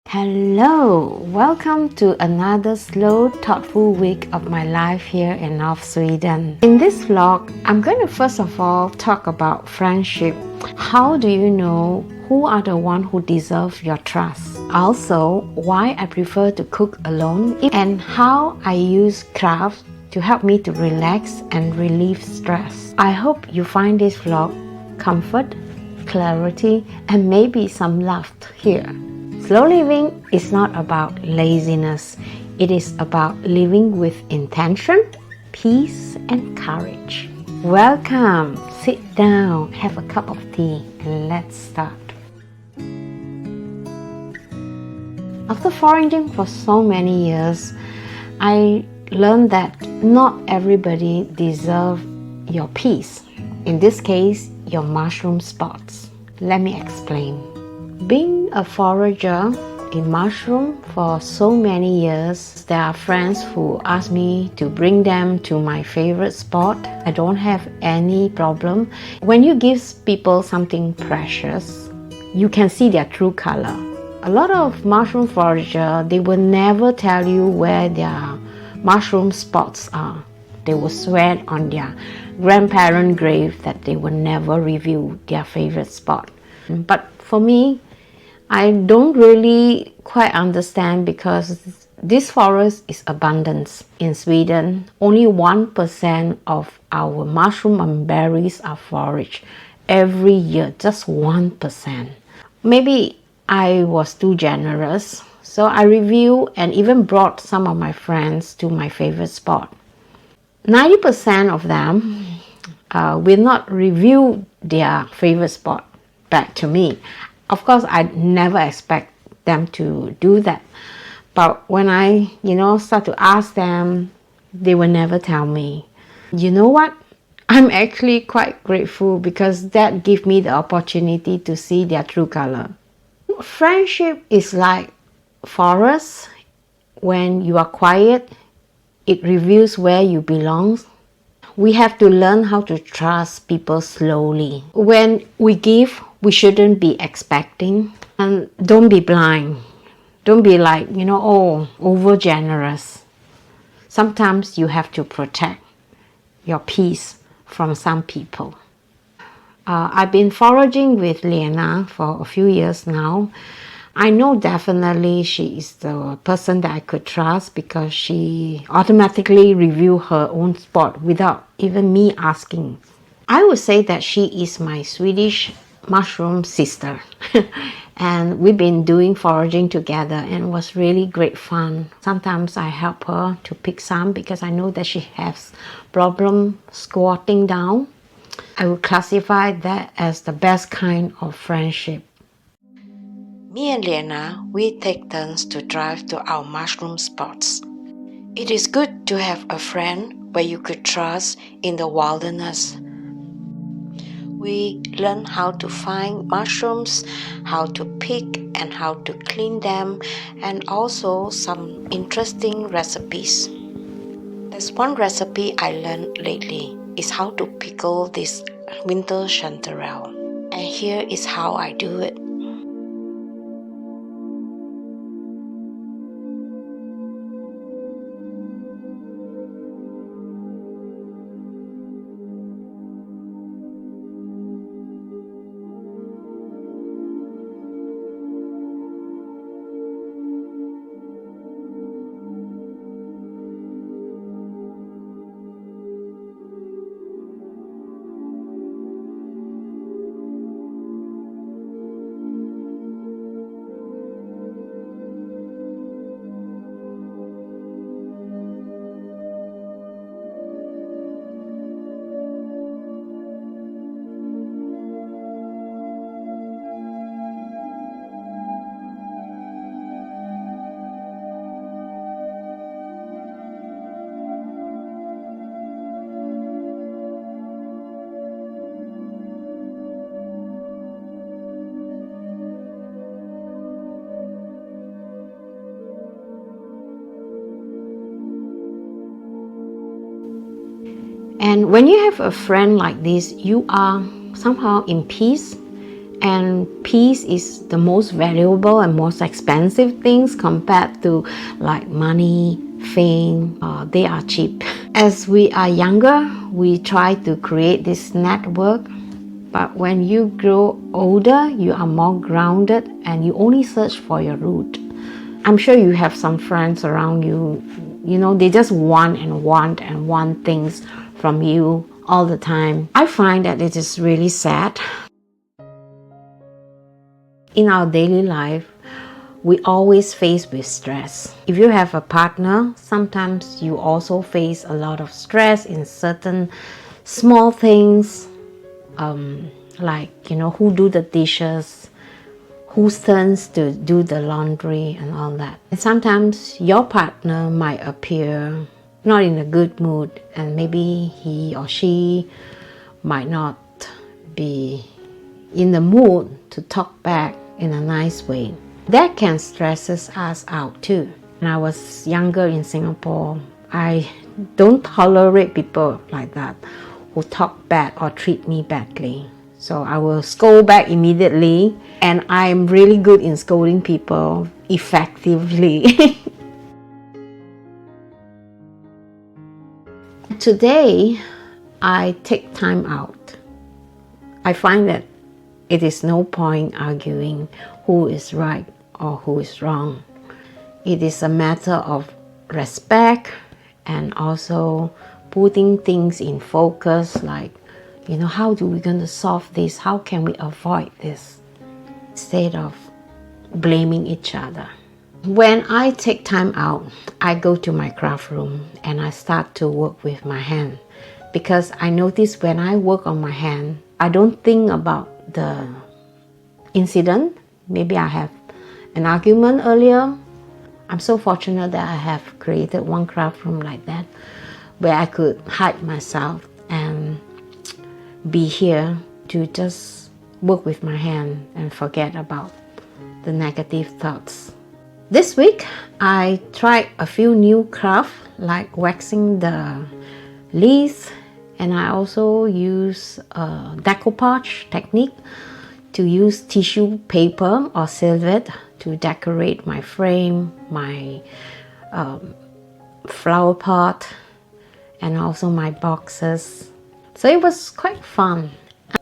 Hello, welcome to another slow, thoughtful week of my life here in North Sweden. In this vlog, I'm going to first of all talk about friendship. How do you know who are the one who deserve your trust? Also, why I prefer to cook alone and how I use craft to help me to relax and relieve stress. I hope you find this vlog comfort, clarity, and maybe some laughter here. Slow living is not about laziness. It is about living with intention, peace, and courage. Welcome. Sit down, have a cup of tea, and let's start. After foraging for so many years, I learned that not everybody deserves your peace. In this case, your mushroom spots. Let me explain. Being a forager in mushroom for so many years, there are friends who ask me to bring them to my favorite spot. I don't have any problem. When you give people something precious, you can see their true color. A lot of mushroom forager, they will never tell you where their mushroom spots are. They will swear on their grandparent grave that they will never reveal their favorite spot. But for me, I don't really quite understand because this forest is abundance. In Sweden, only 1% of our mushroom and berries are foraged every year, just 1%. Maybe I was too generous, so I reviewed and even brought some of my friends to my favorite spot. 90% of them will not review their favorite spot back to me. Of course, I never expect them to do that. But when I, start to ask them, they will never tell me. You know what? I'm actually quite grateful because that gives me the opportunity to see their true color. Friendship is like forest. When you are quiet, it reveals where you belong. We have to learn how to trust people slowly. When we give, we shouldn't be expecting. And don't be blind. Don't be like, over generous. Sometimes you have to protect your peace from some people. I've been foraging with Lena for a few years now. I know definitely she is the person that I could trust because she automatically revealed her own spot without even me asking. I would say that she is my Swedish mushroom sister. And we've been doing foraging together and it was really great fun. Sometimes I help her to pick some because I know that she has problem squatting down. I would classify that as the best kind of friendship. Me and Lena, we take turns to drive to our mushroom spots. It is good to have a friend where you could trust in the wilderness. We learn how to find mushrooms, how to pick and how to clean them, and also some interesting recipes. There's one recipe I learned lately is how to pickle this winter chanterelle. And here is how I do it. And when you have a friend like this, you are somehow in peace And peace is the most valuable and most expensive things compared to like money, fame. They are cheap. As we are younger, we try to create this network. But when you grow older, you are more grounded and you only search for your root. I'm sure you have some friends around you, they just want and want and want things from you all the time. I find that it is really sad. In our daily life, we always face with stress. If you have a partner, sometimes you also face a lot of stress in certain small things, like, who do the dishes, whose turns to do the laundry and all that. And sometimes your partner might appear not in a good mood, and maybe he or she might not be in the mood to talk back in a nice way. That can stress us out too. When I was younger in Singapore, I don't tolerate people like that who talk bad or treat me badly. So I will scold back immediately, and I'm really good in scolding people effectively. Today, I take time out. I find that it is no point arguing who is right or who is wrong. It is a matter of respect and also putting things in focus, like, how do we going to solve this? How can we avoid this? Instead of blaming each other. When I take time out, I go to my craft room and I start to work with my hand. Because I notice when I work on my hand, I don't think about the incident. Maybe I have an argument earlier. I'm so fortunate that I have created one craft room like that, where I could hide myself and be here to just work with my hand and forget about the negative thoughts. This week, I tried a few new crafts, like waxing the leaves, and I also use a decoupage technique to use tissue paper or silvet to decorate my frame, my flower pot, and also my boxes. So it was quite fun.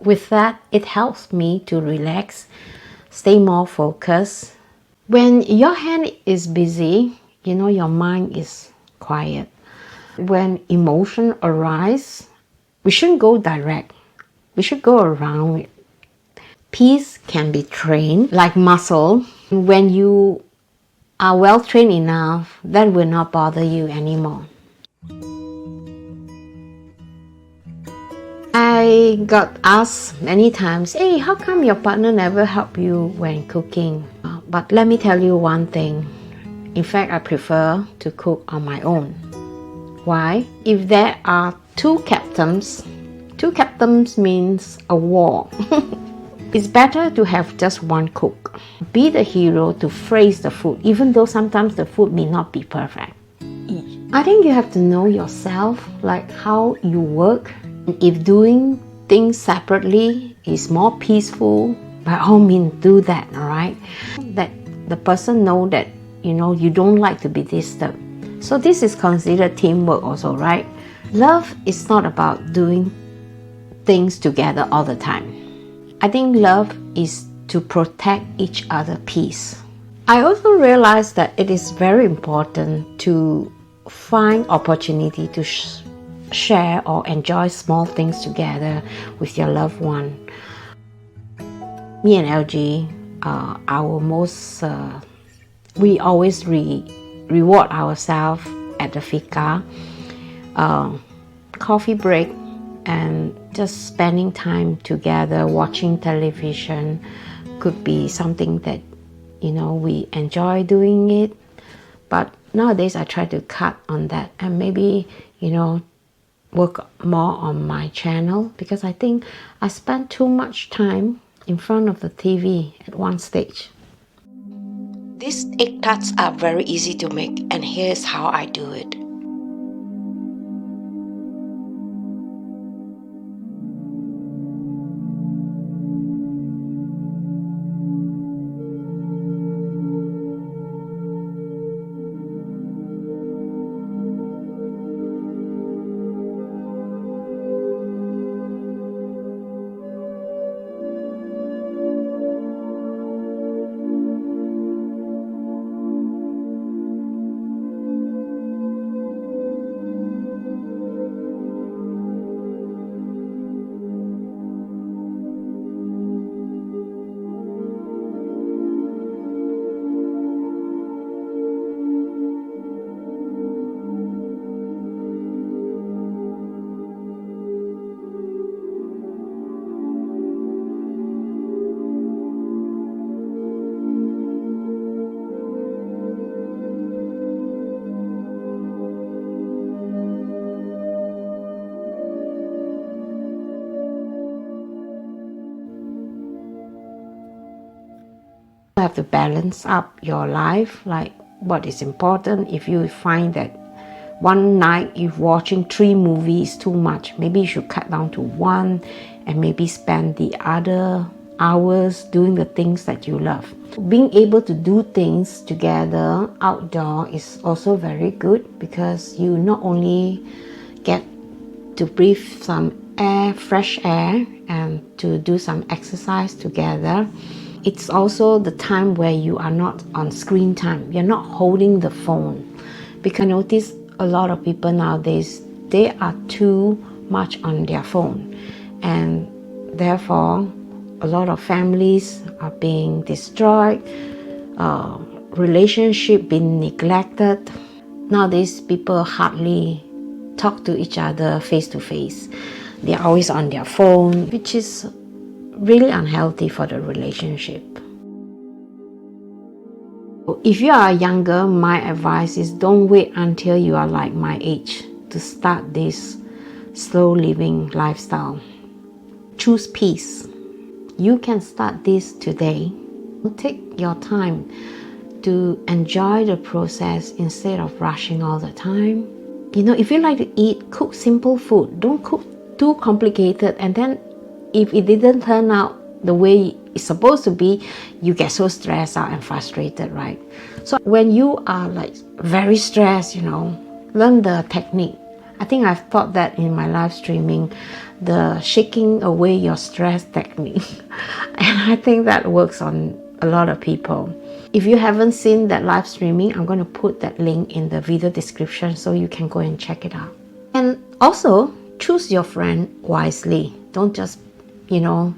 With that, it helps me to relax, stay more focused. When your hand is busy, your mind is quiet. When emotion arise, we shouldn't go direct. We should go around it. Peace can be trained like muscle. When you are well trained enough, that will not bother you anymore. I got asked many times, hey, how come your partner never help you when cooking? But let me tell you one thing. In fact, I prefer to cook on my own. Why? If there are two captains means a war. It's better to have just one cook. Be the hero to phrase the food, even though sometimes the food may not be perfect. I think you have to know yourself, like how you work. If doing things separately is more peaceful, by all means do that, alright? That the person know that, you don't like to be disturbed. So this is considered teamwork also, right? Love is not about doing things together all the time. I think love is to protect each other's peace. I also realized that it is very important to find opportunity to share or enjoy small things together with your loved one. Me and LG, we always reward ourselves at the fika, coffee break, and just spending time together watching television could be something that we enjoy doing it. But nowadays I try to cut on that and maybe work more on my channel, because I think I spend too much time in front of the TV at one stage. These egg tarts are very easy to make, and here's how I do it. have to balance up your life, like what is important. If you find that one night if watching 3 movies too much, maybe you should cut down to 1 and maybe spend the other hours doing the things that you love. Being able to do things together outdoor is also very good, because you not only get to breathe some air, fresh air, and to do some exercise together. It's also the time where you are not on screen time. You're not holding the phone. Because I notice a lot of people nowadays, they are too much on their phone, and therefore a lot of families are being destroyed, relationship being neglected. Nowadays people hardly talk to each other face to face. They're always on their phone, which is really unhealthy for the relationship. If you are younger, my advice is don't wait until you are like my age to start this slow living lifestyle. Choose peace. You can start this today. Take your time to enjoy the process instead of rushing all the time. You know, if you like to eat, cook simple food. Don't cook too complicated, and then if it didn't turn out the way it's supposed to be, you get so stressed out and frustrated, right? So when you are like very stressed, you know, learn the technique. I think I've taught that in my live streaming, the shaking away your stress technique. And I think that works on a lot of people. If you haven't seen that live streaming, I'm going to put that link in the video description so you can go and check it out. And also, choose your friend wisely. Don't just, you know,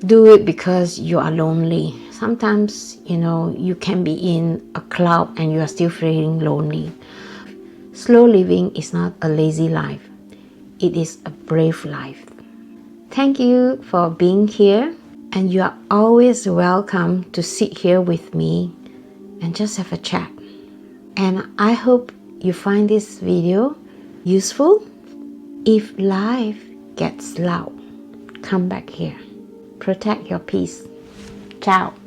do it because you are lonely. Sometimes, you know, you can be in a cloud and you are still feeling lonely. Slow living is not a lazy life. It is a brave life. Thank you for being here, and you are always welcome to sit here with me and just have a chat. And I hope you find this video useful. If life gets loud, come back here. Protect your peace. Ciao.